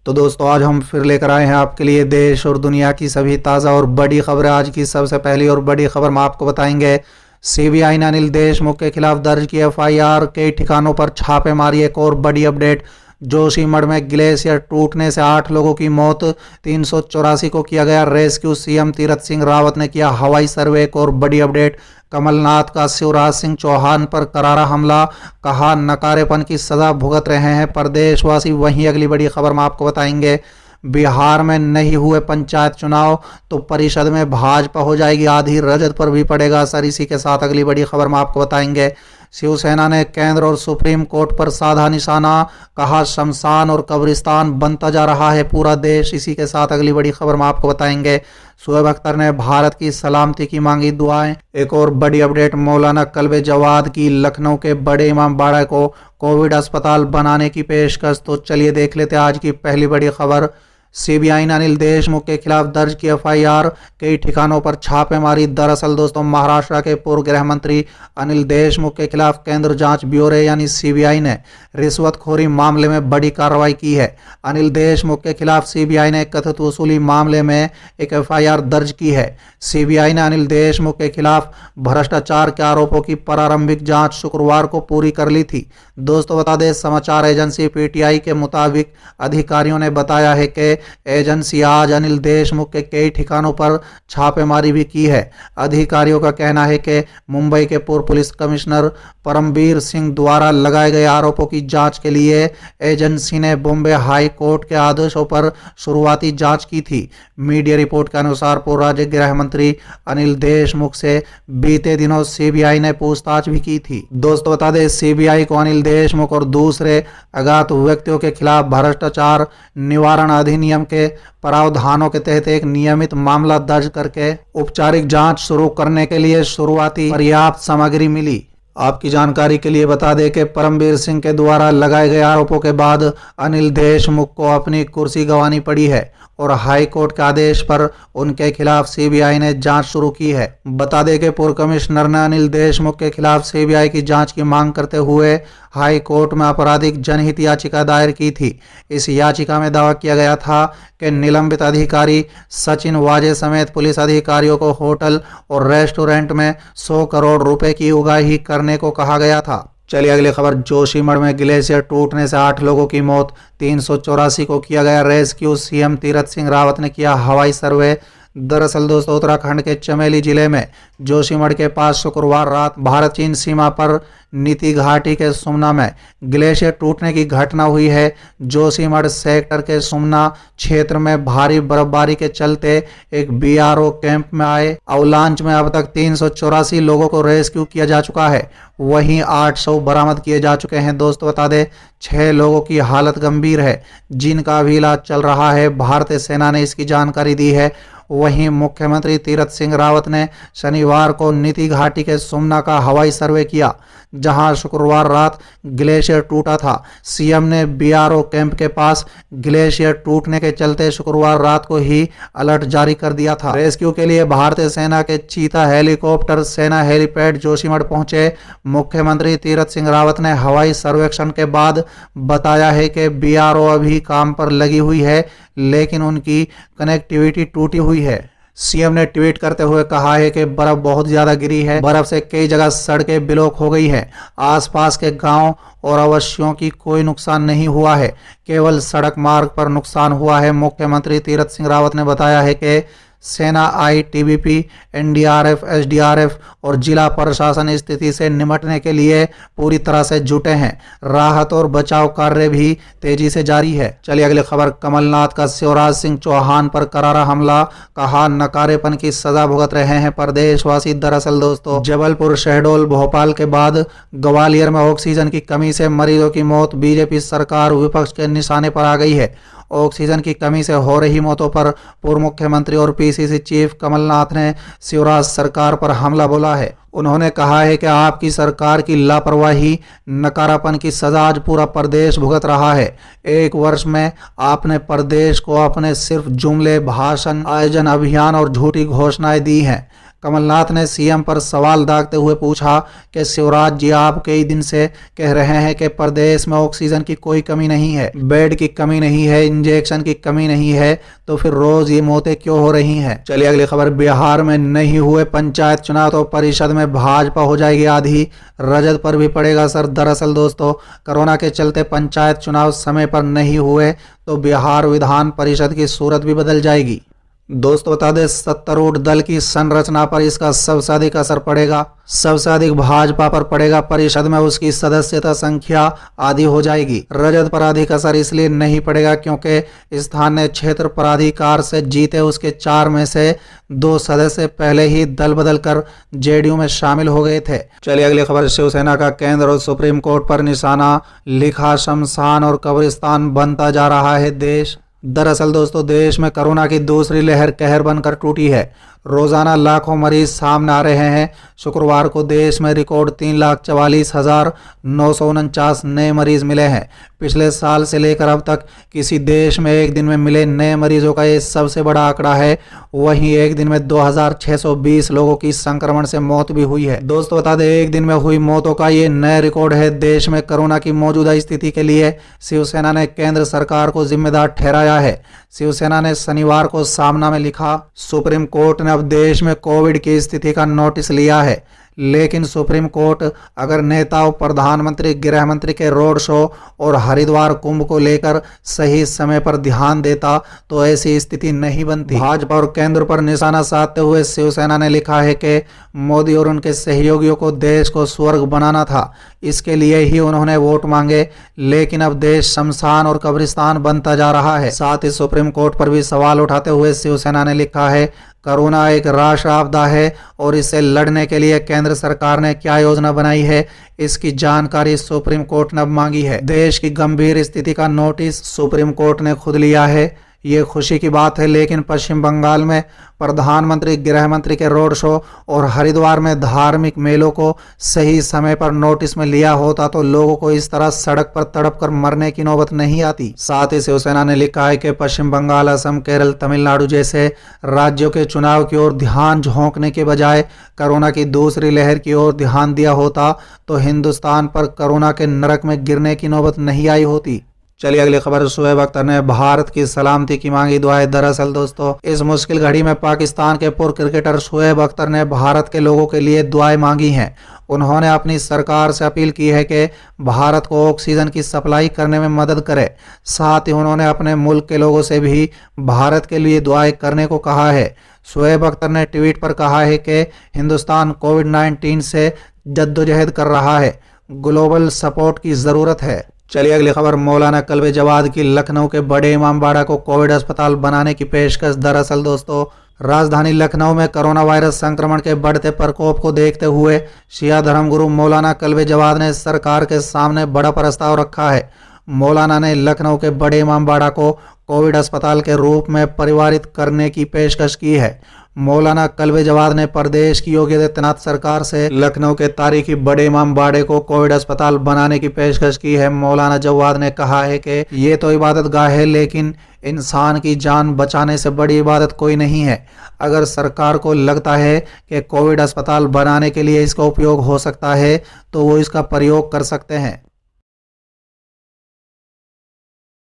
तो दोस्तों आज हम फिर लेकर आए हैं आपके लिए देश और दुनिया की सभी ताज़ा और बड़ी खबरें। आज की सबसे पहली और बड़ी खबर हम आपको बताएंगे। सीबीआई ने अनिल देशमुख के खिलाफ दर्ज की एफआईआर, कई ठिकानों पर छापेमारी। एक और बड़ी अपडेट, जोशीमठ में ग्लेशियर टूटने से 8 लोगों की मौत, 384 को किया गया रेस्क्यू। सीएम तीरथ सिंह रावत ने किया हवाई सर्वे। एक और बड़ी अपडेट, कमलनाथ का शिवराज सिंह चौहान पर करारा हमला, कहा नकारेपन की सजा भुगत रहे हैं प्रदेशवासी। वहीं अगली बड़ी खबर हम आपको बताएंगे, बिहार में नहीं हुए पंचायत चुनाव तो परिषद में भाजपा हो जाएगी आधी, रजत पर भी पड़ेगा असर। इसी के साथ अगली बड़ी खबर हम आपको बताएंगे, शिवसेना ने केंद्र और सुप्रीम कोर्ट पर साधा निशाना, कहा शमशान और कब्रिस्तान बनता जा रहा है पूरा देश। इसी के साथ अगली बड़ी खबर हम आपको बताएंगे, शोएब अख्तर ने भारत की सलामती की मांगी दुआएं। एक और बड़ी अपडेट, मौलाना कल्बे जवाद की लखनऊ के बड़े इमाम बाड़ा को कोविड अस्पताल बनाने की पेशकश। तो चलिए देख लेते हैं आज की पहली बड़ी खबर। सीबीआई ने अनिल देशमुख के खिलाफ दर्ज की एफआईआर, कई ठिकानों पर छापेमारी। दरअसल दोस्तों महाराष्ट्र के पूर्व गृह मंत्री अनिल देशमुख के खिलाफ केंद्र जांच ब्यूरो यानी सीबीआई ने रिश्वतखोरी मामले में बड़ी कार्रवाई की है। अनिल देशमुख के खिलाफ सीबीआई ने कथित वसूली मामले में एक एफआईआर दर्ज की है। सीबीआई ने अनिल देशमुख के खिलाफ भ्रष्टाचार के आरोपों की प्रारंभिक जांच शुक्रवार को पूरी कर ली थी। दोस्तों बता दें, समाचार एजेंसी पीटीआई के मुताबिक अधिकारियों ने बताया है कि एजेंसी आज अनिल देशमुख के कई ठिकानों पर छापेमारी भी की है। अधिकारियों का कहना है कि मुंबई के पूर्व पुलिस कमिश्नर परमबीर सिंह द्वारा लगाए गए आरोपों की जांच के लिए एजेंसी ने बॉम्बे हाई कोर्ट के आदेशों पर शुरुआती जांच की थी। मीडिया रिपोर्ट के अनुसार पूर्व राज्य गृह मंत्री अनिल देशमुख से बीते दिनों सीबीआई ने पूछताछ भी की थी। दोस्तों बता दें, सीबीआई को अनिल देशमुख और दूसरे अज्ञात व्यक्तियों के खिलाफ भ्रष्टाचार निवारण अधिनियम के प्रावधानों के तहत एक नियमित मामला दर्ज करके औपचारिक जांच शुरू करने के लिए शुरुआती पर्याप्त सामग्री मिली। आपकी जानकारी के लिए बता दें कि परमबीर सिंह के द्वारा लगाए गए आरोपों के बाद अनिल देशमुख को अपनी कुर्सी गंवानी पड़ी है और हाई कोर्ट के आदेश पर उनके खिलाफ सीबीआई ने जांच शुरू की है। बता दें कि पूर्व कमिश्नर ने अनिल देशमुख के खिलाफ सीबीआई की जांच की मांग करते हुए हाई कोर्ट में आपराधिक जनहित याचिका दायर की थी। इस याचिका में दावा किया गया था कि निलंबित अधिकारी सचिन वाजे समेत पुलिस अधिकारियों को होटल और रेस्टोरेंट में 100 करोड़ रुपए की उगाही करने को कहा गया था। चलिए अगली खबर, जोशीमठ में ग्लेशियर टूटने से 8 लोगों की मौत, 384 को किया गया रेस्क्यू। सीएम तीरथ सिंह रावत ने किया हवाई सर्वे। दरअसल दोस्तों उत्तराखंड के चमेली जिले में जोशीमठ के पास शुक्रवार रात भारत चीन सीमा पर नीति घाटी के सुमना में ग्लेशियर टूटने की घटना हुई है। जोशीमठ सेक्टर के सुमना क्षेत्र में भारी बर्फबारी के चलते एक बीआरओ कैंप में आए अवलांच में अब तक 384 लोगों को रेस्क्यू किया जा चुका है। वहीं 800 बरामद किए जा चुके हैं। दोस्तों बता दें, 6 लोगों की हालत गंभीर है जिनका अभी इलाज चल रहा है। भारतीय सेना ने इसकी जानकारी दी है। वहीं मुख्यमंत्री तीरथ सिंह रावत ने शनिवार को नीति घाटी के सुमना का हवाई सर्वे किया जहां शुक्रवार रात ग्लेशियर टूटा था। सीएम ने बीआरओ कैंप के पास ग्लेशियर टूटने के चलते शुक्रवार रात को ही अलर्ट जारी कर दिया था। रेस्क्यू के लिए भारतीय सेना के चीता हेलीकॉप्टर सेना हेलीपैड जोशीमठ पहुंचे। मुख्यमंत्री तीरथ सिंह रावत ने हवाई सर्वेक्षण के बाद बताया है कि बीआरओ अभी काम पर लगी हुई है लेकिन उनकी कनेक्टिविटी टूटी हुई है। सीएम ने ट्वीट करते हुए कहा है कि बर्फ बहुत ज्यादा गिरी है, बर्फ से कई जगह सड़कें ब्लॉक हो गई है। आसपास के गांव और आवासियों की कोई नुकसान नहीं हुआ है, केवल सड़क मार्ग पर नुकसान हुआ है। मुख्यमंत्री तीरथ सिंह रावत ने बताया है कि सेना, आईटीबीपी, एनडीआरएफ, एसडीआरएफ और जिला प्रशासन स्थिति से निपटने के लिए पूरी तरह से जुटे हैं। राहत और बचाव कार्य भी तेजी से जारी है। चलिए अगली खबर, कमलनाथ का शिवराज सिंह चौहान पर करारा हमला, कहा नकारेपन की सजा भुगत रहे हैं प्रदेशवासी। दरअसल दोस्तों जबलपुर, शहडोल, भोपाल के बाद ग्वालियर में ऑक्सीजन की कमी से मरीजों की मौत। बीजेपी सरकार विपक्ष के निशाने पर आ गई है। ऑक्सीजन की कमी से हो रही मौतों पर पूर्व मुख्यमंत्री और पीसीसी चीफ कमलनाथ ने शिवराज सरकार पर हमला बोला है। उन्होंने कहा है कि आपकी सरकार की लापरवाही, नकारापन की सजा आज पूरा प्रदेश भुगत रहा है। 1 वर्ष में आपने प्रदेश को अपने सिर्फ जुमले, भाषण, आयोजन, अभियान और झूठी घोषणाएं दी हैं। कमलनाथ ने सीएम पर सवाल दागते हुए पूछा कि शिवराज जी, आप कई दिन से कह रहे हैं कि प्रदेश में ऑक्सीजन की कोई कमी नहीं है, बेड की कमी नहीं है, इंजेक्शन की कमी नहीं है, तो फिर रोज ये मौतें क्यों हो रही हैं। चलिए अगली खबर। बिहार में नहीं हुए पंचायत चुनाव तो परिषद में भाजपा हो जाएगी आधी, रजत पर भी पड़ेगा असर। दरअसल दोस्तों, कोरोना के चलते पंचायत चुनाव समय पर नहीं हुए तो बिहार विधान परिषद की सूरत भी बदल जाएगी। दोस्तों बता दें, सत्तारूढ़ दल की संरचना पर इसका सबसे अधिक असर पड़ेगा। सबसे अधिक भाजपा पर पड़ेगा। परिषद में उसकी सदस्यता संख्या आधी हो जाएगी। रजत पर अधिक असर इसलिए नहीं पड़ेगा क्योंकि स्थानीय क्षेत्र प्राधिकार से जीते उसके 4 में से 2 सदस्य पहले ही दल बदल कर जेडीयू में शामिल हो गए थे। चलिए अगली खबर। शिवसेना का केंद्र और सुप्रीम कोर्ट पर निशाना, लिखा शमशान और कब्रिस्तान बनता जा रहा है देश। दरअसल दोस्तों, देश में कोरोना की दूसरी लहर कहर बनकर टूटी है। रोजाना लाखों मरीज सामने आ रहे हैं। शुक्रवार को देश में रिकॉर्ड 3,44,949 नए मरीज मिले हैं। पिछले साल से लेकर अब तक किसी देश में एक दिन में मिले नए मरीजों का ये सबसे बड़ा आंकड़ा है। वहीं एक दिन में 2,620 लोगों की संक्रमण से मौत भी हुई है। दोस्तों बता दें, एक दिन में हुई मौतों का ये नया रिकॉर्ड है। देश में कोरोना की मौजूदा स्थिति के लिए शिवसेना ने केंद्र सरकार को जिम्मेदार ठहराया है। शिवसेना ने शनिवार को सामना में लिखा, सुप्रीम कोर्ट ने अब देश में कोविड की स्थिति का नोटिस लिया है, लेकिन सुप्रीम कोर्ट अगर नेताओं, प्रधानमंत्री, गृह मंत्री के रोड शो और हरिद्वार कुंभ को लेकर सही समय पर ध्यान देता तो ऐसी स्थिति नहीं बनती। भाजपा और केंद्र पर निशाना साधते हुए शिवसेना ने लिखा है कि मोदी और उनके सहयोगियों को देश को स्वर्ग बनाना था, इसके लिए ही उन्होंने वोट मांगे, लेकिन अब देश शमशान और कब्रिस्तान बनता जा रहा है। साथ ही सुप्रीम कोर्ट पर भी सवाल उठाते हुए शिवसेना ने लिखा है, कोरोना एक राष्ट्रीय आपदा है और इससे लड़ने के लिए केंद्र सरकार ने क्या योजना बनाई है, इसकी जानकारी सुप्रीम कोर्ट ने अब मांगी है। देश की गंभीर स्थिति का नोटिस सुप्रीम कोर्ट ने खुद लिया है। ये खुशी की बात है, लेकिन पश्चिम बंगाल में प्रधानमंत्री, गृह मंत्री के रोड शो और हरिद्वार में धार्मिक मेलों को सही समय पर नोटिस में लिया होता तो लोगों को इस तरह सड़क पर तड़प कर मरने की नौबत नहीं आती। साथ ही शिवसेना ने लिखा है कि पश्चिम बंगाल, असम, केरल, तमिलनाडु जैसे राज्यों के चुनाव की ओर ध्यान झोंकने के बजाय कोरोना की दूसरी लहर की ओर ध्यान दिया होता तो हिंदुस्तान पर कोरोना के नरक में गिरने की नौबत नहीं आई होती। चलिए अगली खबर। शोएब अख्तर ने भारत की सलामती की मांगी दुआएं। दरअसल दोस्तों, इस मुश्किल घड़ी में पाकिस्तान के पूर्व क्रिकेटर शोएब अख्तर ने भारत के लोगों के लिए दुआएं मांगी हैं। उन्होंने अपनी सरकार से अपील की है कि भारत को ऑक्सीजन की सप्लाई करने में मदद करे। साथ ही उन्होंने अपने मुल्क के लोगों से भी भारत के लिए दुआएं करने को कहा है। शोएब अख्तर ने ट्वीट पर कहा है कि हिंदुस्तान कोविड-19 से जद्दोजहद कर रहा है, ग्लोबल सपोर्ट की ज़रूरत है। चलिए अगली खबर। मौलाना कल्बे जवाद की लखनऊ के बड़े इमामबाड़ा को कोविड अस्पताल बनाने की पेशकश। दरअसल दोस्तों, राजधानी लखनऊ में कोरोना वायरस संक्रमण के बढ़ते प्रकोप को देखते हुए शिया धर्मगुरु मौलाना कल्बे जवाद ने सरकार के सामने बड़ा प्रस्ताव रखा है। मौलाना ने लखनऊ के बड़े इमामबाड़ा को कोविड अस्पताल के रूप में परिवर्तित करने की पेशकश की है। मौलाना कल्बे जवाद ने प्रदेश की योगी आदित्यनाथ सरकार से लखनऊ के तारीखी बड़े इमामबाड़े को कोविड अस्पताल बनाने की पेशकश की है। मौलाना जवाद ने कहा है कि ये तो इबादत गाह है, लेकिन इंसान की जान बचाने से बड़ी इबादत कोई नहीं है। अगर सरकार को लगता है कि कोविड अस्पताल बनाने के लिए इसका उपयोग हो सकता है तो वो इसका प्रयोग कर सकते हैं।